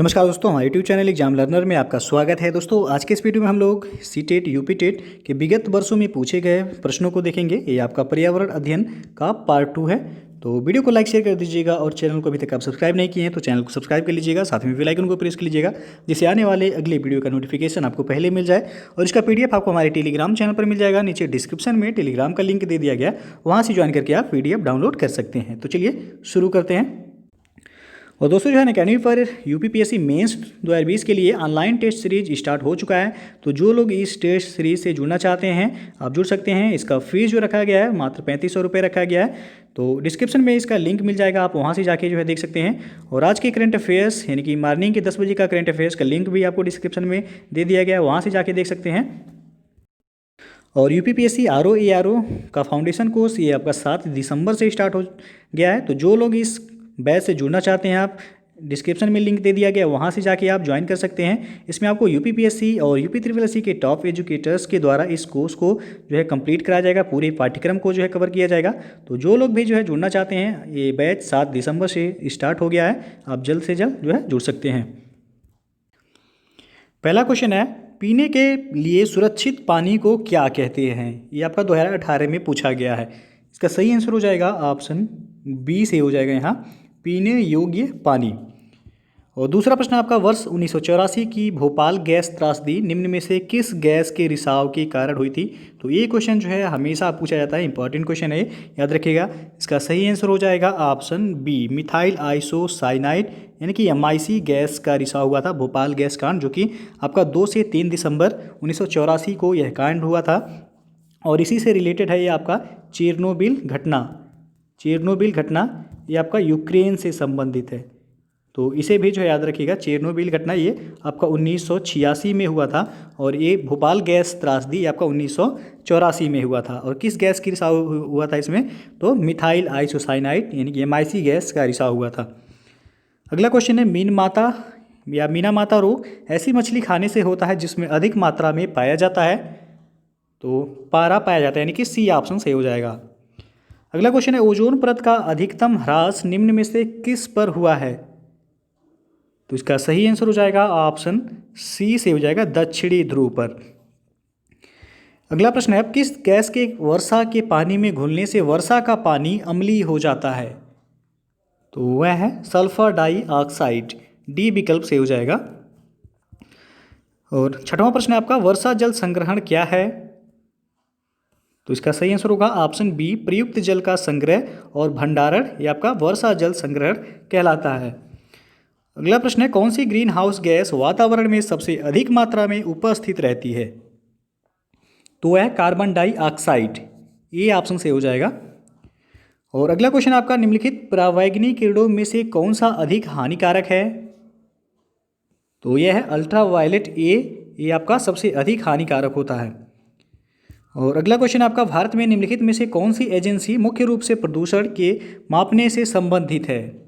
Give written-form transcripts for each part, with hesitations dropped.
नमस्कार दोस्तों, हमारे यूट्यूब चैनल एग्जाम लर्नर में आपका स्वागत है। दोस्तों आज के इस वीडियो में हम लोग सीटेट यूपीटेट के विगत वर्षों में पूछे गए प्रश्नों को देखेंगे। ये आपका पर्यावरण अध्ययन का पार्ट 2 है। तो वीडियो को लाइक शेयर कर दीजिएगा और चैनल को अभी तक आप सब्सक्राइब नहीं किए हैं तो चैनल को सब्सक्राइब कर लीजिएगा, साथ में बेल आइकन को प्रेस कर लीजिएगा जिससे आने वाले अगले वीडियो का नोटिफिकेशन आपको पहले मिल जाए। और इसका पीडीएफ आपको हमारे टेलीग्राम चैनल पर मिल जाएगा। नीचे डिस्क्रिप्शन में टेलीग्राम का लिंक दे दिया गया, वहाँ से ज्वाइन करके आप पीडीएफ डाउनलोड कर सकते हैं। तो चलिए शुरू करते हैं। और दोस्तों जो है अकेडमी पर यूपीपीएससी मेंस 2020 के लिए ऑनलाइन टेस्ट सीरीज स्टार्ट हो चुका है। तो जो लोग इस टेस्ट सीरीज से जुड़ना चाहते हैं आप जुड़ सकते हैं। इसका फीस जो रखा गया है मात्र 3500 रुपये रखा गया है। तो डिस्क्रिप्शन में इसका लिंक मिल जाएगा, आप वहां से जाके जो है देख सकते हैं। और आज के करंट अफेयर्स यानी कि मॉर्निंग के 10 बजे का करंट अफेयर्स का लिंक भी आपको डिस्क्रिप्शन में दे दिया गया है, वहाँ से जाके देख सकते हैं। और यूपीपीएससी आरओ का फाउंडेशन कोर्स ये आपका 7 दिसंबर से स्टार्ट हो गया है। तो जो लोग इस बैच से जुड़ना चाहते हैं आप डिस्क्रिप्शन में लिंक दे दिया गया, वहाँ से जाके आप ज्वाइन कर सकते हैं। इसमें आपको यूपीपीएससी और यूपीएससी के टॉप एजुकेटर्स के द्वारा इस कोर्स को जो है कंप्लीट कराया जाएगा, पूरे पाठ्यक्रम को जो है कवर किया जाएगा। तो जो लोग भी जो है जुड़ना चाहते हैं, ये बैच 7 दिसंबर से स्टार्ट हो गया है, आप जल्द से जल्द जो है जुड़ सकते हैं। पहला क्वेश्चन है, पीने के लिए सुरक्षित पानी को क्या कहते हैं? ये आपका 2018 में पूछा गया है। इसका सही आंसर हो जाएगा ऑप्शन बी से हो जाएगा यहाँ, पीने योग्य पानी। और दूसरा प्रश्न आपका, वर्ष 1984 की भोपाल गैस त्रासदी निम्न में से किस गैस के रिसाव के कारण हुई थी? तो ये क्वेश्चन जो है हमेशा पूछा जाता है, इंपॉर्टेंट क्वेश्चन है, याद रखिएगा। इसका सही आंसर हो जाएगा ऑप्शन बी, मिथाइल आइसोसाइनाइड यानी कि MIC गैस का रिसाव हुआ था भोपाल गैस कांड, जो कि आपका 2 से 3 दिसंबर 1984 को यह कांड हुआ था। और इसी से रिलेटेड है ये आपका चेरनोबिल घटना ये आपका यूक्रेन से संबंधित है। तो इसे भी जो है याद रखिएगा, चेरनोबिल घटना ये आपका 1986 में हुआ था और ये भोपाल गैस त्रासदी आपका 1984 में हुआ था। और किस गैस की रिसाव हुआ था इसमें? तो मिथाइल आइसोसाइनाइड यानी कि MIC गैस का रिसाव हुआ था। अगला क्वेश्चन है, मीना माता रोग ऐसी मछली खाने से होता है जिसमें अधिक मात्रा में पाया जाता है? तो पारा पाया जाता है यानी कि सी ऑप्शन सही हो जाएगा। अगला क्वेश्चन है, ओजोन परत का अधिकतम ह्रास निम्न में से किस पर हुआ है? तो इसका सही आंसर हो जाएगा ऑप्शन सी से हो जाएगा, दक्षिणी ध्रुव पर। अगला प्रश्न है, किस गैस के वर्षा के पानी में घुलने से वर्षा का पानी अम्लीय हो जाता है? तो वह है सल्फर डाइऑक्साइड, डी विकल्प से हो जाएगा। और छठवां प्रश्न है आपका, वर्षा जल संग्रहण क्या है? तो इसका सही आंसर होगा ऑप्शन बी, प्रयुक्त जल का संग्रह और भंडारण, ये आपका वर्षा जल संग्रहण कहलाता है। अगला प्रश्न है, कौन सी ग्रीन हाउस गैस वातावरण में सबसे अधिक मात्रा में उपस्थित रहती है? तो वह कार्बन डाइऑक्साइड, ये ऑप्शन से हो जाएगा। और अगला क्वेश्चन आपका, निम्नलिखित परावैंगनी किरणों में से कौन सा अधिक हानिकारक है? तो यह है अल्ट्रावायलेट ए, ये आपका सबसे अधिक हानिकारक होता है। और अगला क्वेश्चन आपका, भारत में निम्नलिखित में से कौन सी एजेंसी मुख्य रूप से प्रदूषण के मापने से संबंधित है?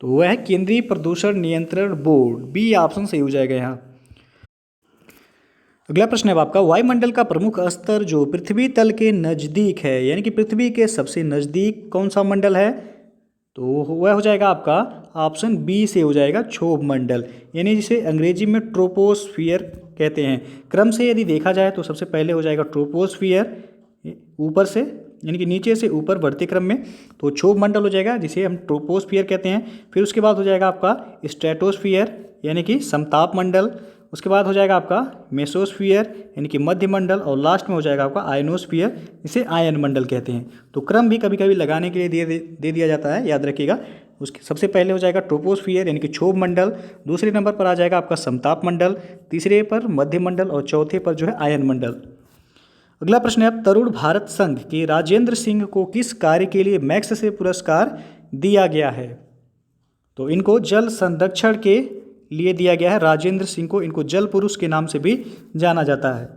तो वह है केंद्रीय प्रदूषण नियंत्रण बोर्ड, बी ऑप्शन सही हो जाएगा यहाँ। अगला प्रश्न है आपका, वायुमंडल का प्रमुख स्तर जो पृथ्वी तल के नज़दीक है यानी कि पृथ्वी के सबसे नज़दीक कौन सा मंडल है? तो वह हो जाएगा आपका ऑप्शन बी से हो जाएगा, क्षोभ मंडल, यानी जिसे अंग्रेजी में ट्रोपोस्फियर कहते हैं। क्रम से यदि देखा जाए तो सबसे पहले हो जाएगा ट्रोपोस्फियर, ऊपर से यानी कि नीचे से ऊपर बढ़ते क्रम में, तो क्षोभ मंडल हो जाएगा जिसे हम ट्रोपोस्फियर कहते हैं। फिर उसके बाद हो जाएगा आपका स्ट्रेटोस्फियर यानी कि समताप मंडल। उसके बाद हो जाएगा आपका मेसोस्फियर यानी कि मध्य मंडल, और लास्ट में हो जाएगा आपका आयनोस्फियर, जिसे आयन मंडल कहते हैं। तो क्रम भी कभी कभी लगाने के लिए दे दिया जाता है, याद रखिएगा। उसके सबसे पहले हो जाएगा ट्रोपोस्फियर यानी कि क्षोभ मंडल, दूसरे नंबर पर आ जाएगा आपका समताप मंडल, तीसरे पर मध्य मंडल और चौथे पर जो है आयन मंडल। अगला प्रश्न है, तरुण भारत संघ के राजेंद्र सिंह को किस कार्य के लिए मैक्सेसे पुरस्कार दिया गया है? तो इनको जल संरक्षण के लिए दिया गया है। राजेंद्र सिंह को इनको जल पुरुष के नाम से भी जाना जाता है।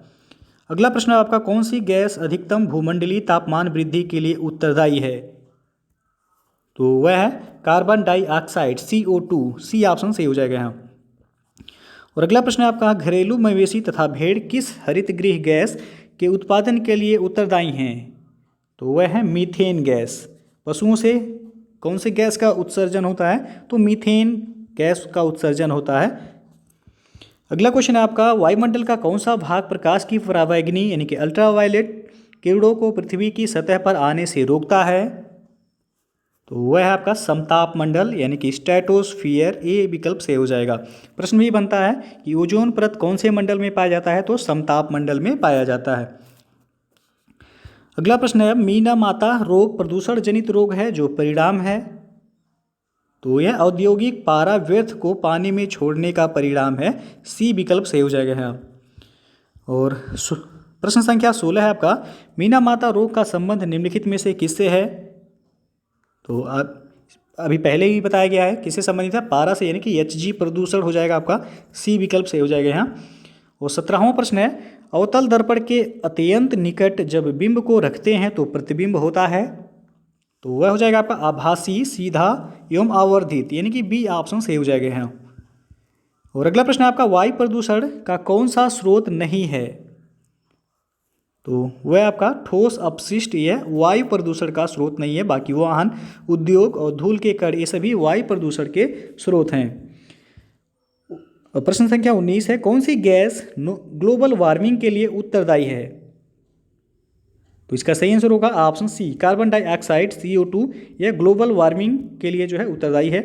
अगला प्रश्न आपका, कौन सी गैस अधिकतम भूमंडलीय तापमान वृद्धि के लिए उत्तरदायी है? तो वह है carbon dioxide, CO2, C option सही हो जाएगा यहाँ। और अगला प्रश्न है आपका, घरेलू मवेशी तथा भेड़ किस हरितगृह गैस के उत्पादन के लिए उत्तरदायी हैं? तो वह है मीथेन गैस। पशुओं से कौन से गैस का उत्सर्जन होता है? तो मीथेन गैस का उत्सर्जन होता है। अगला क्वेश्चन है आपका, वायुमंडल का कौन सा भाग प्रकाश की परावैंगनी यानी कि अल्ट्रावायलेट किरणों को पृथ्वी की सतह पर आने से रोकता है? तो वह है आपका समताप मंडल यानी कि स्ट्रेटोस्फियर। ए विकल्प से हो जाएगा। प्रश्न भी बनता है कि ओजोन परत कौन से मंडल में पाया जाता है? तो समताप मंडल में पाया जाता है। अगला प्रश्न है, मीना माता रोग प्रदूषण जनित रोग है जो परिणाम है? तो यह औद्योगिक पारा व्यर्थ को पानी में छोड़ने का परिणाम है। सी विकल्प सही हो जाएगा यहाँ। और प्रश्न संख्या 16 है आपका, मीना माता रोग का संबंध निम्नलिखित में से किससे है? तो अभी पहले ही बताया गया है किससे संबंधित है? पारा से, यानी कि Hg प्रदूषण हो जाएगा आपका। सी विकल्प सही हो जाएगा यहाँ। और 17वां प्रश्न है, अवतल दर्पण के अत्यंत निकट जब बिंब को रखते हैं तो प्रतिबिंब होता है? तो वह हो जाएगा आपका आभासी, सीधा एवं आवर्धित, यानी कि बी ऑप्शन सही हो जाएगा यहाँ। और अगला प्रश्न है आपका, वायु प्रदूषण का कौन सा स्रोत नहीं है? तो वह आपका ठोस अपशिष्ट, यह वायु प्रदूषण का स्रोत नहीं है। बाकी वाहन, उद्योग और धूल के कण ये सभी वायु प्रदूषण के स्रोत हैं। और प्रश्न संख्या 19 है, कौन सी गैस ग्लोबल वार्मिंग के लिए उत्तरदायी है? तो इसका सही आंसर होगा option C, carbon dioxide CO2। यह ग्लोबल वार्मिंग के लिए जो है उत्तरदायी है।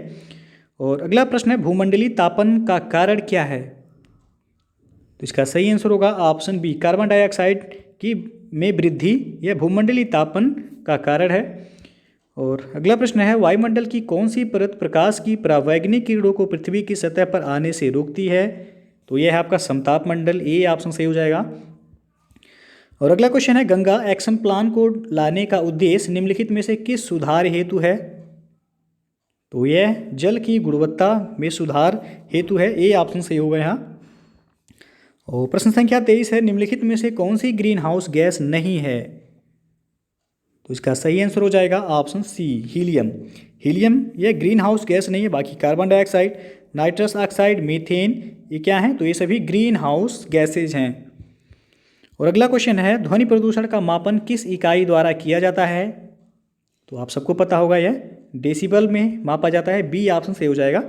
और अगला प्रश्न है, भूमंडलीय तापन का कारण क्या है? तो इसका सही आंसर होगा ऑप्शन बी, कार्बन डाइऑक्साइड की में वृद्धि, यह भूमंडलीय तापन का कारण है। और अगला प्रश्न है, वायुमंडल की कौन सी परत प्रकाश की परावैंगनिक किरणों को पृथ्वी की सतह पर आने से रोकती है? तो यह है आपका समताप मंडल। ए ऑप्शन सही हो जाएगा। और अगला क्वेश्चन है, गंगा एक्शन प्लान को लाने का उद्देश्य निम्नलिखित में से किस सुधार हेतु है? तो यह जल की गुणवत्ता में सुधार हेतु है। ए ऑप्शन सही होगा यहाँ। और प्रश्न संख्या 23 है, निम्नलिखित में से कौन सी ग्रीन हाउस गैस नहीं है? तो इसका सही आंसर हो जाएगा ऑप्शन सी, हीलियम। हीलियम यह ग्रीन हाउस गैस नहीं है। बाकी carbon dioxide, nitrous oxide, methane ये क्या हैं? तो ये सभी ग्रीन हाउस गैसेज हैं। और अगला क्वेश्चन है, ध्वनि प्रदूषण का मापन किस इकाई द्वारा किया जाता है? तो आप सबको पता होगा, यह डेसिबल में मापा जाता है। बी ऑप्शन सही हो जाएगा।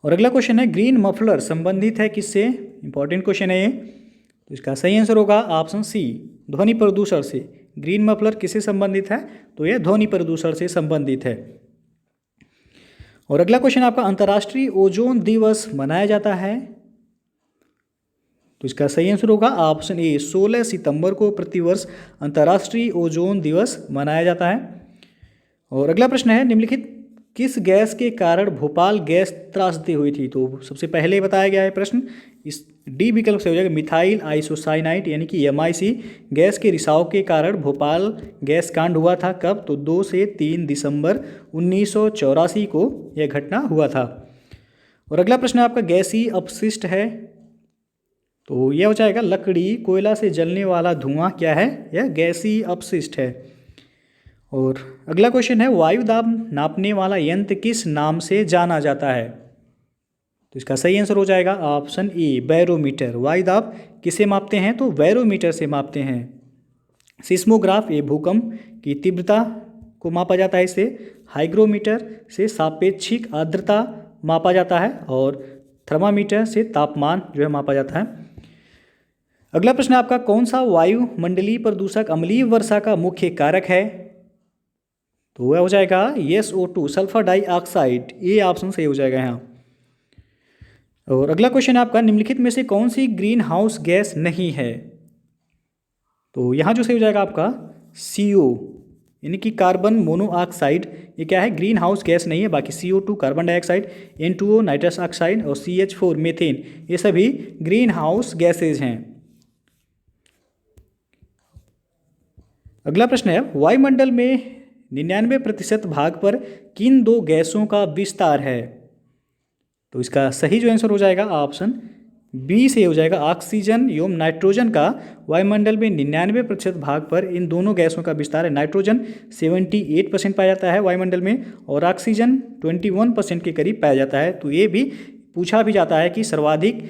और अगला क्वेश्चन है, ग्रीन मफलर संबंधित है किससे? इंपॉर्टेंट क्वेश्चन है ये। तो इसका सही आंसर होगा ऑप्शन सी, ध्वनि प्रदूषण से। ग्रीन मफलर किससे संबंधित है? तो यह ध्वनि प्रदूषण से संबंधित है। और अगला क्वेश्चन आपका, अंतर्राष्ट्रीय ओजोन दिवस मनाया जाता है? तो इसका सही आंसर होगा ऑप्शन ए, 16 सितंबर को प्रतिवर्ष अंतर्राष्ट्रीय ओजोन दिवस मनाया जाता है। और अगला प्रश्न है, निम्नलिखित किस गैस के कारण भोपाल गैस त्रासदी हुई थी? तो सबसे पहले बताया गया है प्रश्न, इस डी विकल्प से हो जाएगा, मिथाइल आइसोसाइनाइड यानी कि MIC गैस के रिसाव के कारण भोपाल गैस कांड हुआ था। कब? तो 2 से 3 दिसंबर 1984 को यह घटना हुआ था। और अगला प्रश्न आपका, गैसीय अपशिष्ट है? तो यह हो जाएगा लकड़ी, कोयला से जलने वाला धुआं क्या है? यह गैसीय अपशिष्ट है। और अगला क्वेश्चन है, वायु दाब नापने वाला यंत्र किस नाम से जाना जाता है? तो इसका सही आंसर हो जाएगा ऑप्शन ए, बैरोमीटर। वायु दाब किसे मापते हैं? तो बैरोमीटर से मापते हैं। सिस्मोग्राफ, ये भूकंप की तीव्रता को मापा जाता है इससे। हाइग्रोमीटर से सापेक्षिक आर्द्रता मापा जाता है। और थर्मामीटर से तापमान जो है मापा जाता है। अगला प्रश्न आपका, कौन सा वायुमंडलीय प्रदूषक अम्लीय वर्षा का मुख्य कारक है? तो वह हो जाएगा SO2, सल्फर डाइऑक्साइड। ये ऑप्शन सही हो जाएगा यहाँ। और अगला क्वेश्चन आपका, निम्नलिखित में से कौन सी ग्रीन हाउस गैस नहीं है? तो यहाँ जो सही हो जाएगा आपका CO यानी कि कार्बन मोनोऑक्साइड, ये क्या है? ग्रीन हाउस गैस नहीं है। बाकी CO2 carbon dioxide, N2O nitrous oxide और CH4 मीथेन ये सभी ग्रीन हाउस गैसेज हैं। अगला प्रश्न है, वायुमंडल में 99% भाग पर किन दो गैसों का विस्तार है? तो इसका सही जो आंसर हो जाएगा ऑप्शन बी से हो जाएगा, ऑक्सीजन एवं नाइट्रोजन का वायुमंडल में 99% भाग पर इन दोनों गैसों का विस्तार है। नाइट्रोजन 78% पाया जाता है वायुमंडल में और ऑक्सीजन 21% के करीब पाया जाता है। तो ये भी पूछा भी जाता है कि सर्वाधिक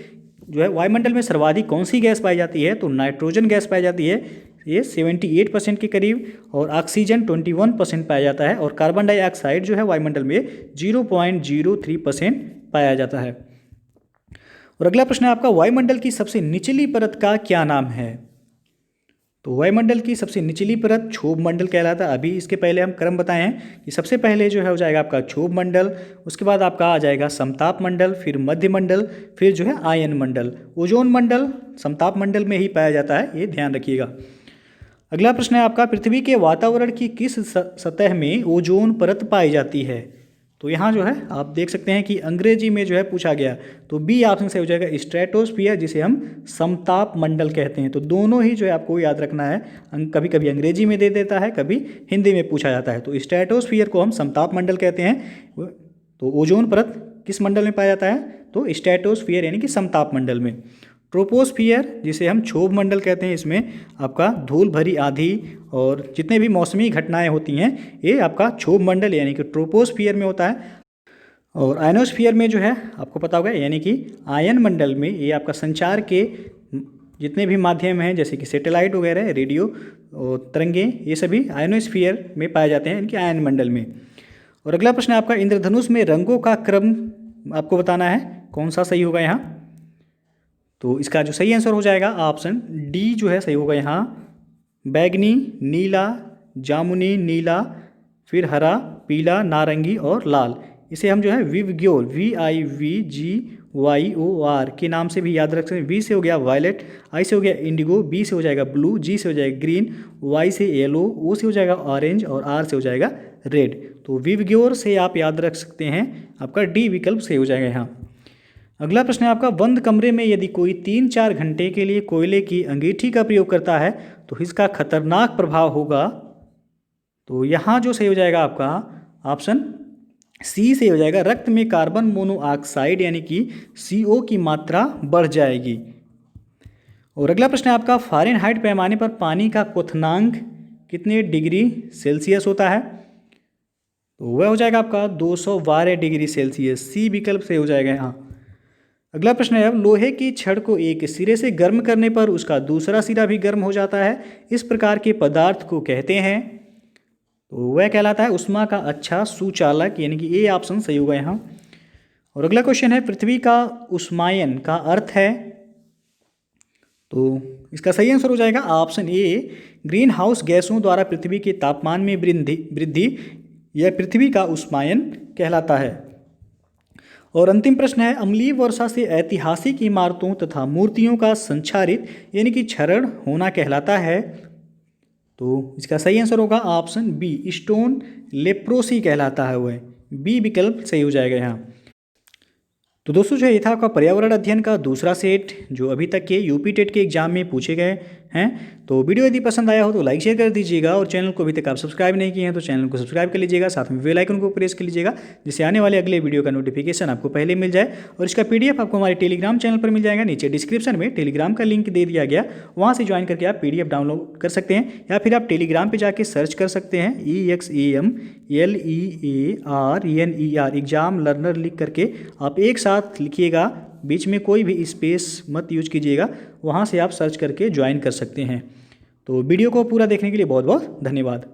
जो है वायुमंडल में सर्वाधिक कौन सी गैस पाई जाती है? तो नाइट्रोजन गैस पाई जाती है। ये 78% के करीब, और ऑक्सीजन 21% पाया जाता है, और कार्बन डाइऑक्साइड जो है वायुमंडल में 0.03% पाया जाता है। और अगला प्रश्न है आपका, वायुमंडल की सबसे निचली परत का क्या नाम है? तो वायुमंडल की सबसे निचली परत क्षोभ मंडल कहलाता है। अभी इसके पहले हम क्रम बताए हैं कि सबसे पहले जो है हो जाएगा आपका क्षोभ मंडल, उसके बाद आपका आ जाएगा समताप मंडल, फिर मध्य मंडल, फिर जो है आयन मंडल। ओजोन मंडल समताप मंडल में ही पाया जाता है, ये ध्यान रखिएगा। अगला प्रश्न है आपका, पृथ्वी के वातावरण की किस सतह में ओजोन परत पाई जाती है? तो यहाँ जो है आप देख सकते हैं कि अंग्रेजी में जो है पूछा गया, तो बी ऑप्शन से हो जाएगा स्ट्रेटोस्फियर, जिसे हम समताप मंडल कहते हैं। तो दोनों ही जो है आपको याद रखना है, कभी कभी अंग्रेजी में दे देता है, कभी हिंदी में पूछा जाता है। तो स्ट्रेटोस्फियर को हम समताप मंडल कहते हैं। तो ओजोन परत किस मंडल में पाया जाता है? तो स्ट्रेटोस्फियर यानी कि समताप मंडल में। ट्रोपोस्फियर जिसे हम क्षोभ मंडल कहते हैं, इसमें आपका धूल भरी आंधी और जितने भी मौसमी घटनाएं होती हैं ये आपका क्षोभ मंडल यानी कि ट्रोपोस्फियर में होता है। और आयनोस्फियर में जो है आपको पता होगा यानी कि आयन मंडल में ये आपका संचार के जितने भी माध्यम हैं जैसे कि सैटेलाइट वगैरह, रेडियो और तरंगें, ये सभी आयनोस्फियर में पाए जाते हैं यानी कि आयन मंडल में। और अगला प्रश्न है आपका, इंद्रधनुष में रंगों का क्रम आपको बताना है, कौन सा सही होगा यहाँ? तो इसका जो सही आंसर हो जाएगा ऑप्शन डी जो है सही होगा यहाँ। बैगनी, नीला, जामुनी, नीला, फिर हरा, पीला, नारंगी और लाल, इसे हम जो है विवग्योर VIVGYOR के नाम से भी याद रख सकते हैं। वी से हो गया वायलेट, आई से हो गया इंडिगो, बी से हो जाएगा ब्लू, जी से हो जाएगा ग्रीन, वाई से येलो, ओ से हो जाएगा ऑरेंज और आर से हो जाएगा रेड। तो विवग्योर से आप याद रख सकते हैं, आपका डी विकल्प से हो जाएगा यहाँ। अगला प्रश्न है आपका, बंद कमरे में यदि कोई 3-4 घंटे के लिए कोयले की अंगीठी का प्रयोग करता है तो इसका खतरनाक प्रभाव होगा। तो यहाँ जो सही हो जाएगा आपका ऑप्शन सी से हो जाएगा, रक्त में कार्बन मोनोऑक्साइड यानी कि CO की मात्रा बढ़ जाएगी। और अगला प्रश्न है आपका, फ़ारेनहाइट पैमाने पर पानी का क्वथनांक कितने डिग्री सेल्सियस होता है? तो वह हो जाएगा आपका 212 डिग्री सेल्सियस, सी विकल्प से हो जाएगा यहाँ। अगला प्रश्न है, लोहे की छड़ को एक सिरे से गर्म करने पर उसका दूसरा सिरा भी गर्म हो जाता है, इस प्रकार के पदार्थ को कहते हैं? तो वह कहलाता है उष्मा का अच्छा सुचालक, यानी कि ए ऑप्शन सही होगा यहाँ। और अगला क्वेश्चन है, पृथ्वी का उष्मायन का अर्थ है? तो इसका सही आंसर हो जाएगा ऑप्शन ए, ग्रीन हाउस गैसों द्वारा पृथ्वी के तापमान में वृद्धि यह पृथ्वी का उष्मायन कहलाता है। और अंतिम प्रश्न है, अम्लीय वर्षा से ऐतिहासिक इमारतों तथा मूर्तियों का संक्षारित यानी कि क्षरण होना कहलाता है। तो इसका सही आंसर होगा ऑप्शन बी, स्टोन लेप्रोसी कहलाता है, वह बी विकल्प सही हो जाएगा यहाँ। तो दोस्तों जो ये था आपका पर्यावरण अध्ययन का दूसरा सेट जो अभी तक के यूपी टेट के एग्जाम में पूछे गए हैं। तो वीडियो यदि पसंद आया हो तो लाइक शेयर कर दीजिएगा, और चैनल को अभी तक आप सब्सक्राइब नहीं किए हैं तो चैनल को सब्सक्राइब कर लीजिएगा, साथ में बेल आइकन को प्रेस कर लीजिएगा जिससे आने वाले अगले वीडियो का नोटिफिकेशन आपको पहले मिल जाए। और इसका PDF आपको हमारे टेलीग्राम चैनल पर मिल जाएगा, नीचे डिस्क्रिप्शन में टेलीग्राम का लिंक दे दिया गया, वहाँ से ज्वाइन करके आप PDF डाउनलोड कर सकते हैं, या फिर आप टेलीग्राम पर जाके सर्च कर सकते हैं EXAMLEARNER एग्जाम लर्नर लिख करके आप एक साथ लिखिएगा, बीच में कोई भी स्पेस मत यूज कीजिएगा, वहाँ से आप सर्च करके ज्वाइन कर सकते हैं। तो वीडियो को पूरा देखने के लिए बहुत बहुत धन्यवाद।